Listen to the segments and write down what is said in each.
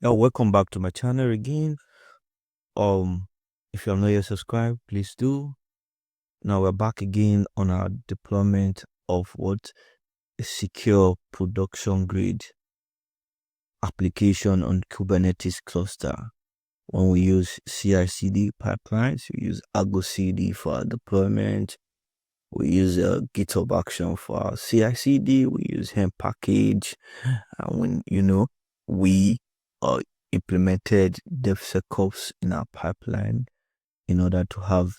Yeah, welcome back to my channel again. If you're not yet subscribed, please do. Now we're back again on our deployment of what a secure production grade application on Kubernetes cluster. When we use CI/CD pipelines, we use Argo CD for our deployment. We use GitHub Action for our CI/CD. We use Hem package, and when we implemented DevSecOps in our pipeline in order to have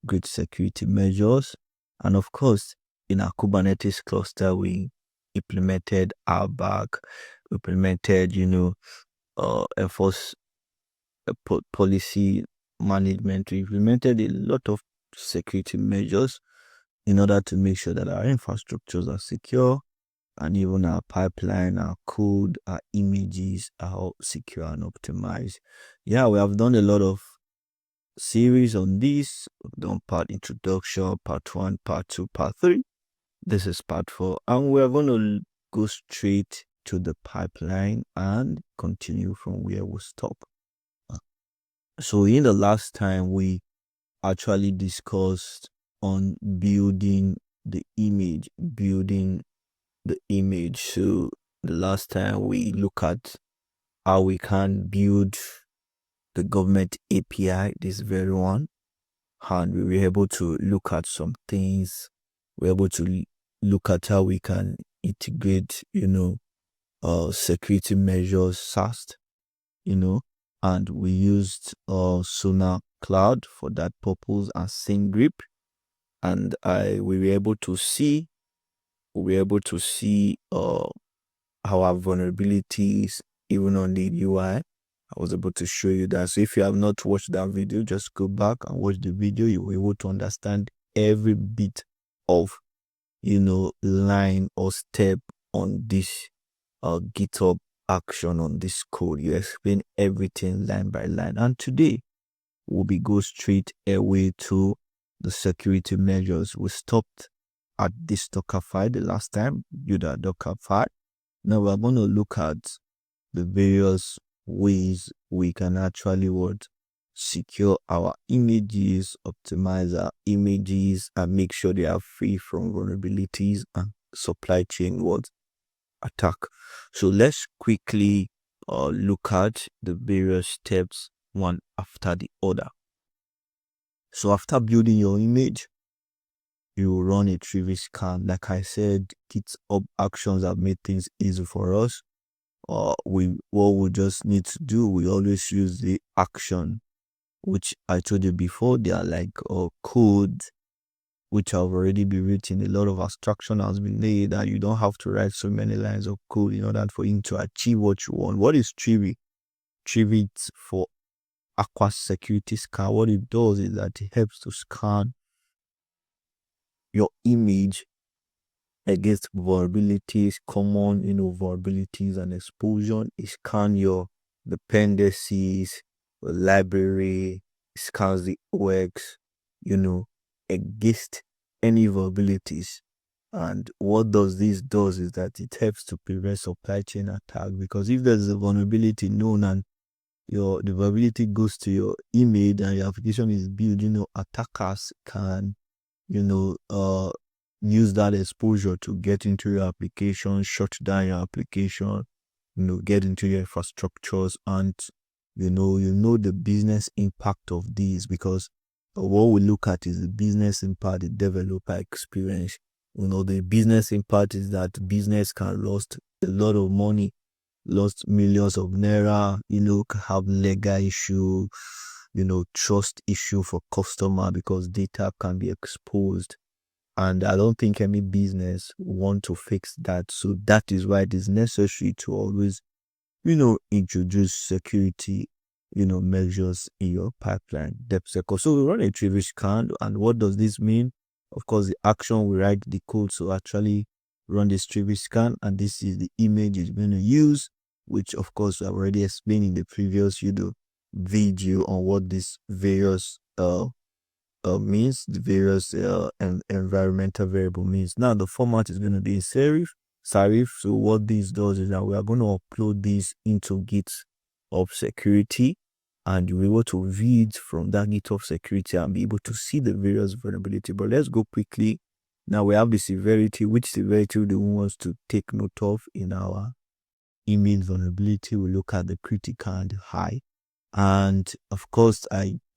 great security measures, and of course in our Kubernetes cluster we implemented RBAC, implemented enforce policy management. We implemented a lot of security measures in order to make sure that our infrastructures are secure, and even our pipeline, our code, our images are all secure and optimized. Yeah, we have done a lot of series on this. We've done part introduction, part 1, part 2, part 3. This is part 4, and we're going to go straight to the pipeline and continue from where we stop. So in the last time we actually discussed on building the image. So the last time we look at how we can build the government API, this very one, and we were able to look at some things. We're able to look at how we can integrate security measures SAST, and we used Sonar Cloud for that purpose and SyncGrip, and we were able to see our vulnerabilities even on the UI. I was able to show you that. So if you have not watched that video, just go back and watch the video. You will be able to understand every bit of line or step on this GitHub action on this code. You explain everything line by line. And today we'll be go straight away to the security measures. We stopped at this Docker file the last time, build a Docker file. Now we're going to look at the various ways we can actually secure our images, optimize our images, and make sure they are free from vulnerabilities and supply chain attack. So let's quickly look at the various steps one after the other. So after building your image, you run a Trivy scan. Like I said, GitHub Actions have made things easy for us. What we just need to do, we always use the action, which I told you before. They are like code which have already been written. A lot of abstraction has been laid, and you don't have to write so many lines of code in order for you to achieve what you want. What is Trivy? Trivy is for Aqua Security Scan. What it does is that it helps to scan your image against vulnerabilities, common vulnerabilities and explosion. It scans your dependencies, library, scans the OX, against any vulnerabilities. And what does is that it helps to prevent supply chain attack, because if there's a vulnerability known and the vulnerability goes to your image and your application is built, attackers can use that exposure to get into your application, shut down your application, get into your infrastructures, and the business impact of these, because what we look at is the business impact, the developer experience. The business impact is that business can lost a lot of money, lost millions of naira, have legal issue, trust issue for customer because data can be exposed. And I don't think any business want to fix that. So that is why it is necessary to always, introduce security, measures in your pipeline. DevSecOps. So we run a Trivy scan. And what does this mean? Of course, the action, we write the code to actually run this Trivy scan. And this is the image it's going to use, which of course I've already explained in the previous video on what this various means, the various environmental variable means. Now the format is going to be in SARIF. SARIF. So what this does is that we are going to upload this into GitHub security, and you'll be able to read from that GitHub security and be able to see the various vulnerability. But let's go quickly. Now we have the severity. Which severity do we want to take note of in our image vulnerability? We look at the critical and the high. And of course,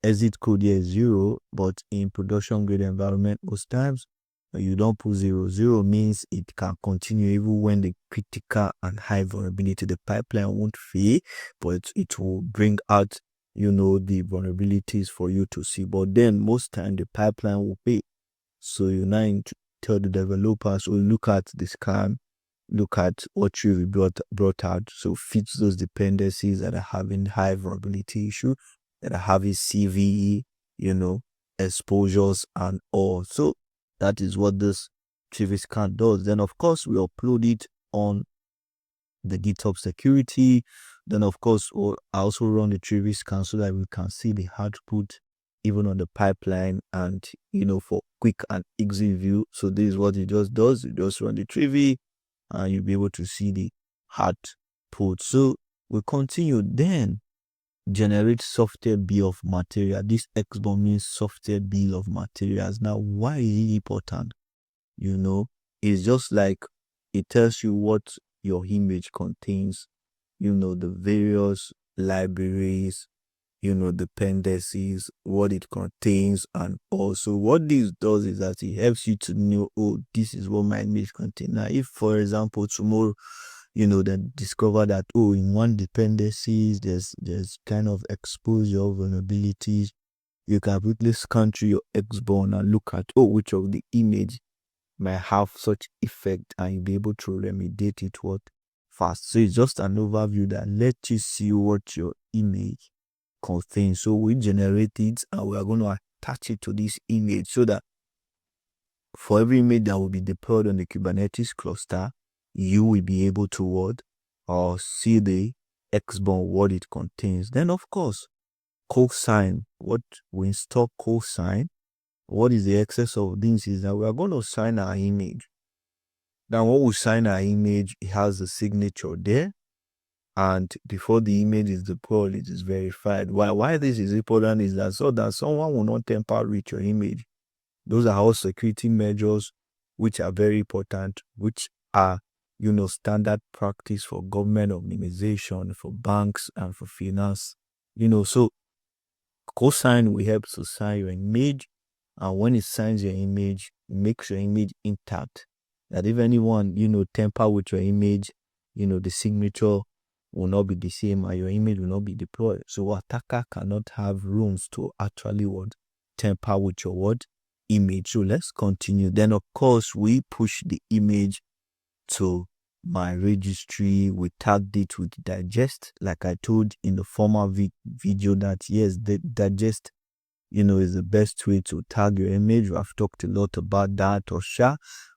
exit code here is 0, but in production grade environment, most times you don't put 0. 0 means it can continue even when the critical and high vulnerability, the pipeline won't fail, but it will bring out, the vulnerabilities for you to see. But then most time the pipeline will fail. So you now need to tell the developers, look at the scan, look at what Trivy brought out. So fix those dependencies that are having high vulnerability issue, that are having CVE, exposures and all. So that is what this Trivy scan does. Then of course we upload it on the GitHub security. Then of course I also run the Trivy scan so that we can see the output even on the pipeline, and for quick and easy view. So this is what it just does. You just run the Trivy and you'll be able to see the output. So we continue. Then generate software bill of material. This SBOM means software bill of materials. Now, why is it important? It's just like it tells you what your image contains, the various libraries, dependencies, what it contains, and also what this does is that it helps you to know, this is what my image contains. Now, if for example tomorrow, then discover that in one dependencies there's kind of exposure vulnerabilities, you can quickly scan through your SBOM and look at which of the image might have such effect, and you'll be able to remediate it fast. So it's just an overview that lets you see what your image contains. So we generate it and we are going to attach it to this image, so that for every image that will be deployed on the Kubernetes cluster, you will be able to see the SBOM, what it contains. Then of course, Cosign. What we install Cosign. What is the excess of this is that we are going to sign our image. Now when we sign our image, it has a signature there, and before the image is deployed, it is verified. Why this is important is that so that someone will not tamper with your image. Those are all security measures which are very important, which are standard practice for government organization, for banks, and for finance. So Cosign will help to sign your image, and when it signs your image, it makes your image intact. That if anyone tamper with your image, the signature will not be the same and your image will not be deployed. So attacker cannot have rooms to actually tamper with your image. So let's continue. Then of course we push the image to my registry. We tagged it with digest, like I told in the former video that yes, the digest is the best way to tag your image. We have talked a lot about that. Or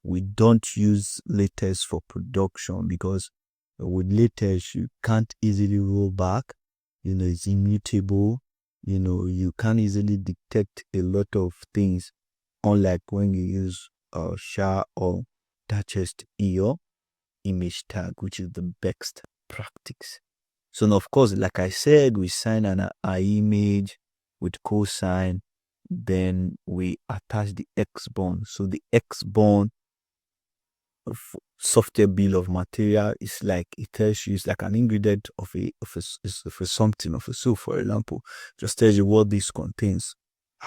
we don't use latest for production, because with latest you can't easily roll back. It's immutable. You can't easily detect a lot of things, unlike when you use SHA or digest your image tag, which is the best practice. So now, of course, like I said, we sign an image with Cosign, then we attach the SBOM. So the SBOM software bill of material is like, it tells you, it's like an ingredient of something, of a soup, for example. Just tells you what this contains,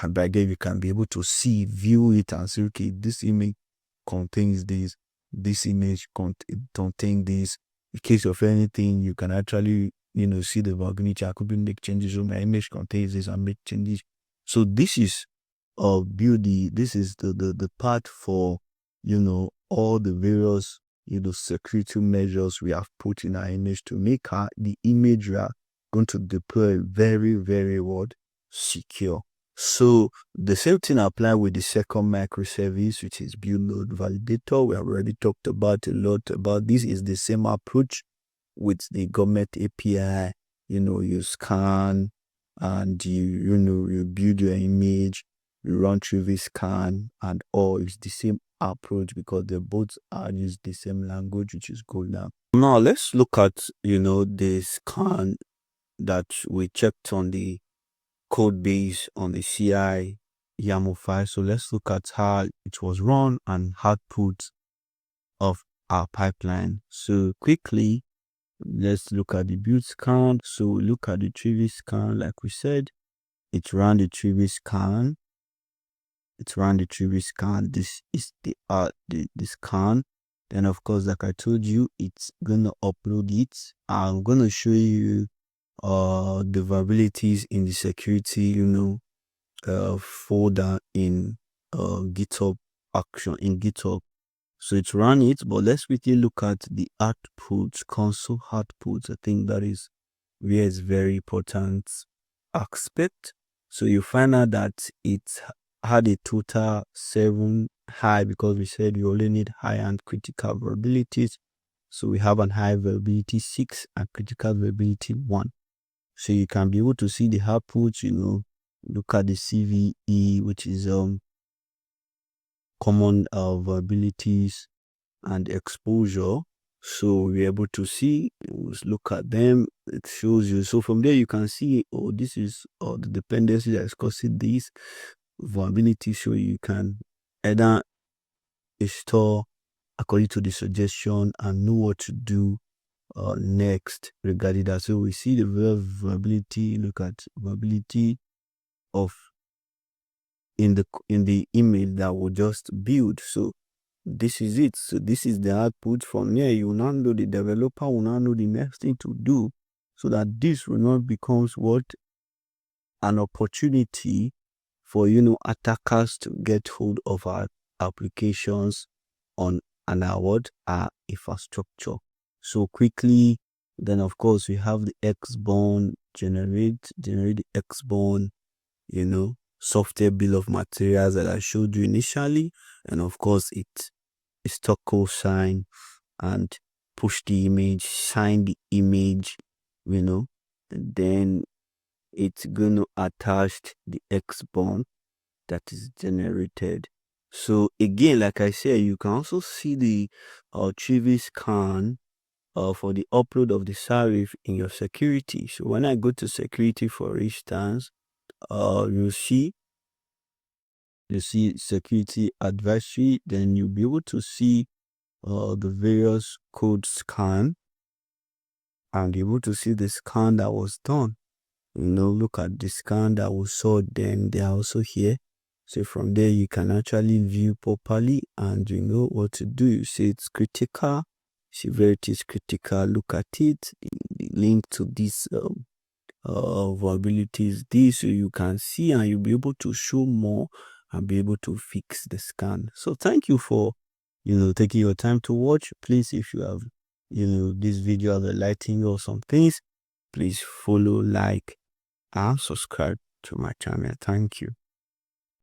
and by then you can be able to view it and say, okay, this image contains this image contains this. In case of anything, you can actually see the vulnerability. I could make changes. So my image contains this and make changes. So this is this is the part for all the various security measures we have put in our image to make the image we are going to deploy very, very secure. So the same thing apply with the second microservice, which is build load validator. We have already talked about a lot about this. Is the same approach with the government API. You scan and you build your image, you run Trivy scan, and all. It's the same approach because they both are used the same language, which is good. Now let's look at the scan that we checked on the code base on the CI YAML file. So let's look at how it was run and output of our pipeline. So quickly, let's look at the build scan. So we look at the Trivy scan. Like we said, it ran the Trivy scan. This is the scan. Then of course, like I told you, it's gonna upload it. I'm gonna show you the vulnerabilities in the security folder in GitHub action in GitHub. So it's run it, but let's quickly look at the outputs, console outputs. I think that is where it's very important aspect. So you find out that it had a total 7 high, because we said we only need high and critical vulnerabilities. So we have an high vulnerability 6 and critical vulnerability 1. So you can be able to see the outputs, look at the CVE, which is common vulnerabilities and exposure. So we're able to see, look at them, it shows you. So from there you can see, this is the dependency that is causing this vulnerability. So you can either install according to the suggestion and know what to do next regarding that. So we see the vulnerability, look at vulnerability of in the email that we just build. So this is it. So this is the output. From here you now know, the developer will now know the next thing to do, so that this will not becomes an opportunity for attackers to get hold of our applications on our infrastructure. So quickly, then of course we have the SBOM, generate the SBOM software bill of materials that I showed you initially, and of course it's stock Cosign, and push the image, sign the image, and then it's going to attach the SBOM that is generated. So again, like I said, you can also see the Trivy scan for the upload of the SARIF in your security. So when I go to security, for instance, you see security advisory, then you'll be able to see the various code scan, and be able to see the scan that was done. Look at the scan that was saw, then they are also here. So from there you can actually view properly, and you know what to do. You see it's critical, severity is critical. Look at it, the link to this vulnerabilities this, so you can see and you'll be able to show more and be able to fix the scan. So thank you for taking your time to watch. Please, if you have this video as a lighting or some things, please follow, like and subscribe to my channel. Thank you.